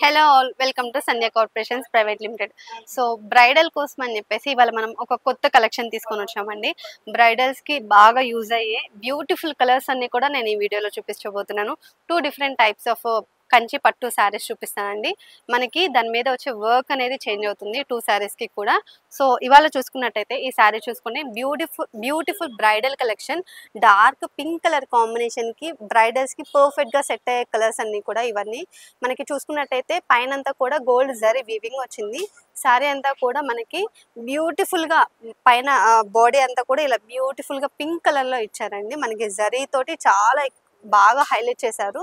Hello all welcome to Sandhya corporations private limited. So bridal కోసం అని చెప్పేసి ఇవాళ మనం ఒక కొత్త కలెక్షన్ తీసుకొని వచ్చామండి. బ్రైడల్స్కి బాగా యూజ్ అయ్యే బ్యూటిఫుల్ కలర్స్ అన్ని కూడా నేను ఈ వీడియోలో చూపించబోతున్నాను. 2 డిఫరెంట్ టైప్స్ ఆఫ్ కంచి పట్టు శారీస్ చూపిస్తానండి. మనకి దాని మీద వచ్చే వర్క్ అనేది చేంజ్ అవుతుంది 2 శారీస్కి కూడా. సో ఇవాళ చూసుకున్నట్టయితే ఈ శారీ చూసుకుని beautiful bridal collection, dark pink colour కాంబినేషన్కి బ్రైడల్స్కి పర్ఫెక్ట్గా సెట్ అయ్యే కలర్స్ అన్ని కూడా ఇవన్నీ మనకి చూసుకున్నట్టయితే పైనంతా కూడా గోల్డ్ జరీ వీవింగ్ వచ్చింది. శారీ అంతా కూడా మనకి బ్యూటిఫుల్ గా పైన బాడీ అంతా కూడా ఇలా బ్యూటిఫుల్ గా పింక్ కలర్ లో ఇచ్చారండి. మనకి జరీ తోటి చాలా బాగా హైలైట్ చేశారు.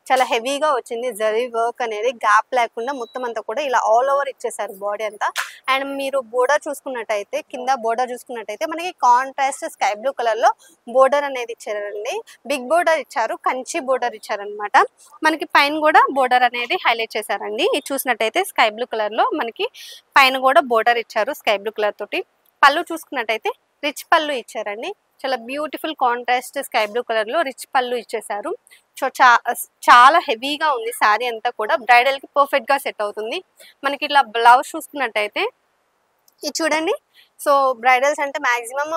చాలా హెవీగా వచ్చింది జరీ వర్క్ అనేది, గ్యాప్ లేకుండా మొత్తం అంతా కూడా ఇలా ఆల్ ఓవర్ ఇచ్చేసారు బాడీ అంతా. అండ్ మీరు బోర్డర్ చూసుకున్నట్టయితే, కింద బోర్డర్ చూసుకున్నట్టయితే మనకి కాంట్రాస్ట్ స్కై బ్లూ కలర్ లో బోర్డర్ అనేది ఇచ్చారండి. బిగ్ బోర్డర్ ఇచ్చారు, కంచి బోర్డర్ ఇచ్చారనమాట. మనకి పైన కూడా బోర్డర్ అనేది హైలైట్ చేశారండి. ఇది చూసినట్టయితే స్కై బ్లూ కలర్ లో మనకి పైన కూడా బోర్డర్ ఇచ్చారు స్కై బ్లూ కలర్ తోటి. పళ్ళు చూసుకున్నట్టయితే రిచ్ పళ్ళు ఇచ్చారండి. చాలా beautiful contrast sky blue colour లో రిచ్ పళ్ళు ఇచ్చేసారు. సో చాలా హెవీగా ఉంది శారీ అంతా కూడా, బ్రైడల్ కి పర్ఫెక్ట్ గా సెట్ అవుతుంది. మనకి ఇట్లా బ్లౌజ్ చూసుకున్నట్టయితే ఇది చూడండి. సో బ్రైడల్స్ అంటే మాక్సిమం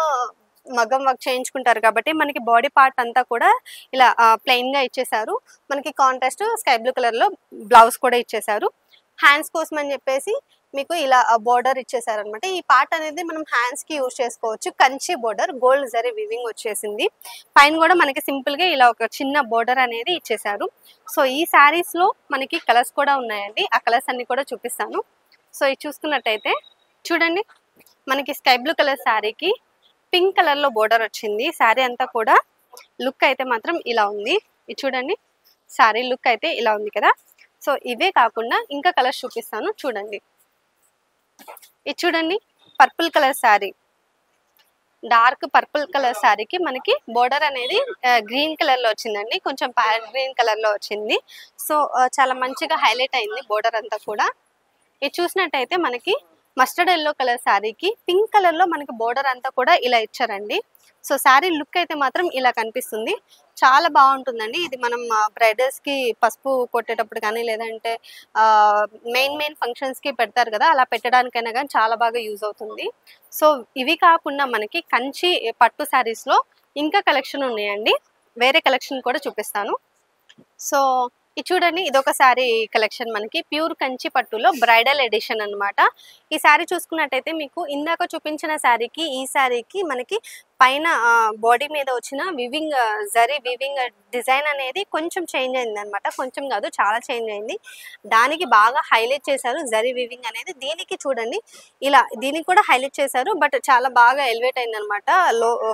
మగ్గం వర్క్ చేయించుకుంటారు కాబట్టి మనకి బాడీ పార్ట్ అంతా కూడా ఇలా ప్లెయిన్ గా ఇచ్చేసారు. మనకి కాంట్రాస్ట్ స్కై బ్లూ కలర్ లో బ్లౌజ్ కూడా ఇచ్చేసారు. హ్యాండ్స్ కోసం అని చెప్పేసి మీకు ఇలా బోర్డర్ ఇచ్చేసారనమాట. ఈ పార్ట్ అనేది మనం హ్యాండ్స్ కి యూజ్ చేసుకోవచ్చు. Kanchi border, gold zari weaving వచ్చేసింది. పైన కూడా మనకి సింపుల్ గా ఇలా ఒక చిన్న బోర్డర్ అనేది ఇచ్చేసారు. సో ఈ శారీస్ లో మనకి కలర్స్ కూడా ఉన్నాయండి. ఆ కలర్స్ అన్ని కూడా చూపిస్తాను. సో ఇది చూసుకున్నట్టయితే చూడండి, మనకి స్కై బ్లూ కలర్ శారీకి పింక్ కలర్ లో బోర్డర్ వచ్చింది. శారీ అంతా కూడా లుక్ అయితే మాత్రం ఇలా ఉంది. ఇది చూడండి, శారీ లుక్ అయితే ఇలా ఉంది కదా. సో ఇవే కాకుండా ఇంకా కలర్స్ చూపిస్తాను చూడండి. ఇది చూడండి, purple colour sari, dark purple colour శారీకి మనకి బోర్డర్ అనేది గ్రీన్ కలర్ లో వచ్చిందండి. కొంచెం ప్యారెట్ గ్రీన్ కలర్ లో వచ్చింది. సో చాలా మంచిగా హైలైట్ అయింది బోర్డర్ అంతా కూడా. ఇది చూసినట్టయితే మనకి మస్టర్డ్ ఎల్లో కలర్ శారీకి పింక్ కలర్ లో మనకి బోర్డర్ అంతా కూడా ఇలా ఇచ్చారండి. సో శారీ లుక్ అయితే మాత్రం ఇలా కనిపిస్తుంది. చాలా బాగుంటుందండి. ఇది మనం బ్రైడల్స్ కి పసుపు కొట్టేటప్పుడు కానీ, లేదంటే మెయిన్ ఫంక్షన్స్ కి పెడతారు కదా, అలా పెట్టడానికైనా కానీ చాలా బాగా యూజ్ అవుతుంది. సో ఇవి కాకుండా మనకి కంచి పట్టు శారీస్ లో ఇంకా కలెక్షన్ ఉన్నాయండి. వేరే కలెక్షన్ కూడా చూపిస్తాను. సో ఇది చూడండి, ఇదొక శారీ కలెక్షన్ మనకి ప్యూర్ కంచి పట్టులో బ్రైడల్ ఎడిషన్ అన్నమాట. ఈ శారీ చూసుకున్నట్టయితే మీకు ఇందాక చూపించిన శారీకి ఈ శారీకి మనకి పైన బాడీ మీద వచ్చిన వివింగ్ జరీ వివింగ్ డిజైన్ అనేది కొంచెం చేంజ్ అయింది అనమాట. కొంచెం కాదు, చాలా చేంజ్ అయింది. దానికి బాగా హైలైట్ చేశారు జరీ వివింగ్ అనేది. దీనికి చూడండి, ఇలా దీనికి కూడా హైలైట్ చేశారు, బట్ చాలా బాగా ఎలివేట్ అయింది అనమాట.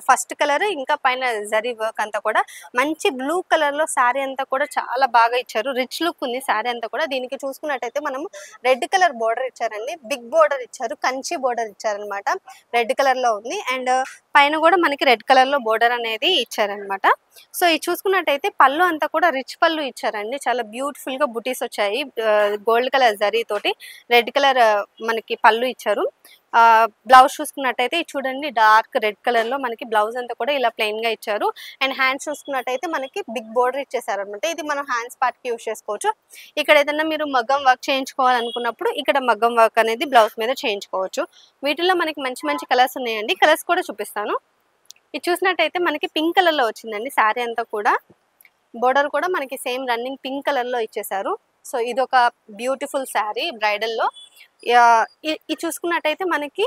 ఫస్ట్ కలర్ ఇంకా పైన జరీ వర్క్ అంతా కూడా మంచి బ్లూ కలర్ లో శారీ అంతా కూడా చాలా బాగా ఇచ్చారు. రిచ్ లుక్ ఉంది శారీ అంతా కూడా. దీనికి చూసుకున్నట్టయితే మనం రెడ్ కలర్ బోర్డర్ ఇచ్చారండి, బిగ్ బోర్డర్ ఇచ్చారు, కంచి బోర్డర్ ఇచ్చారనమాట. రెడ్ కలర్ లో ఉంది. అండ్ పైన కూడా మనకి రెడ్ కలర్ లో బోర్డర్ అనేది ఇచ్చారనమాట. సో ఇది చూసుకున్నట్టయితే పళ్ళు అంతా కూడా రిచ్ పళ్ళు ఇచ్చారండి. చాలా బ్యూటిఫుల్ గా బుటీస్ వచ్చాయి. గోల్డ్ కలర్ జరీ తోటి రెడ్ కలర్ మనకి పళ్ళు ఇచ్చారు. బ్లౌజ్ చూసుకున్నట్టయితే చూడండి, డార్క్ రెడ్ కలర్ లో మనకి బ్లౌజ్ అంతా కూడా ఇలా ప్లెయిన్ గా ఇచ్చారు. అండ్ హ్యాండ్స్ చూసుకున్నట్టయితే మనకి బిగ్ బోర్డర్ ఇచ్చేసారు అనమాట. ఇది మనం హ్యాండ్స్ పార్ట్ కి యూజ్ చేసుకోవచ్చు. ఇక్కడ ఏదైనా మీరు మగ్గం వర్క్ చేయించుకోవాలనుకున్నప్పుడు ఇక్కడ మగ్గం వర్క్ అనేది బ్లౌజ్ మీద చేయించుకోవచ్చు. వీటిలో మనకి మంచి మంచి కలర్స్ ఉన్నాయండి. కలర్స్ కూడా చూపిస్తాను. ఇది చూసినట్టయితే మనకి పింక్ కలర్ లో వచ్చిందండి శారీ అంతా కూడా. బోర్డర్ కూడా మనకి సేమ్ రన్నింగ్ పింక్ కలర్ లో ఇచ్చేసారు. సో ఇది ఒక బ్యూటిఫుల్ శారీ బ్రైడల్ లో. ఇది చూసుకున్నట్టయితే మనకి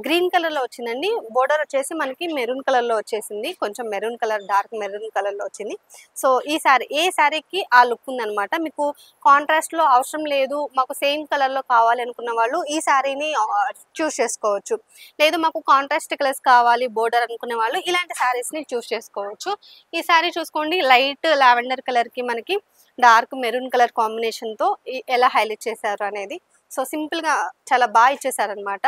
గ్రీన్ కలర్ లో వచ్చిందండి. బోర్డర్ వచ్చేసి మనకి మెరూన్ కలర్ లో వచ్చేసింది. కొంచెం maroon colour, dark maroon colour లో వచ్చింది. సో ఈ శారీ ఏ శారీకి ఆ లుక్ ఉందన్నమాట. మీకు కాంట్రాస్ట్ లో అవసరం లేదు, మాకు సేమ్ కలర్ లో కావాలి అనుకున్న వాళ్ళు ఈ శారీని చూస్ చేసుకోవచ్చు. లేదు మాకు కాంట్రాస్ట్ కలర్స్ కావాలి బోర్డర్ అనుకునే వాళ్ళు ఇలాంటి శారీస్ ని చూస్ చేసుకోవచ్చు. ఈ శారీ చూసుకోండి, లైట్ లావెండర్ కలర్ కి మనకి డార్క్ మెరూన్ కలర్ కాంబినేషన్ తో ఎలా హైలైట్ చేశారు అనేది. సో సింపుల్ గా చాలా బాగా ఇచ్చేసారనమాట.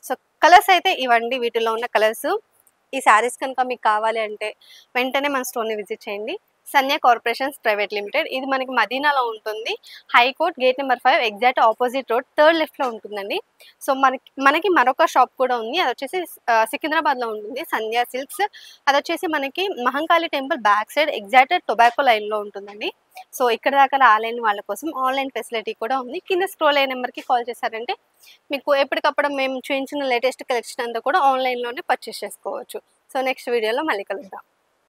సో కలర్స్ అయితే ఇవ్వండి, వీటిలో ఉన్న కలర్స్. ఈ శారీస్ కనుక మీకు కావాలి అంటే వెంటనే మన స్టోర్ని విజిట్ చేయండి. Sandhya corporations private limited. ఇది మనకి మదీనాలో ఉంటుంది. High court gate number 5 exact opposite road third లెఫ్ట్‌లో ఉంటుందండి. సో మనకి మరొక షాప్ కూడా ఉంది. అదొచ్చేసి సికింద్రాబాద్‌లో ఉంటుంది. సంధ్య సిల్క్స్. అదొచ్చేసి మనకి Mahankali temple back side exact tobacco లైన్‌లో ఉంటుందండి. సో ఇక్కడ దాకా రాలేని వాళ్ళ కోసం ఆన్‌లైన్ ఫెసిలిటీ కూడా ఉంది. కింద స్క్రోల్ అయ్యే నెంబర్‌కి కాల్ చేశారంటే మీకు ఎప్పటికప్పుడు మేము చూయించిన లేటెస్ట్ కలెక్షన్ అంతా కూడా ఆన్‌లైన్‌లోనే పర్చేస్ చేసుకోవచ్చు. సో నెక్స్ట్ వీడియోలో మళ్ళీ కలుద్దాం.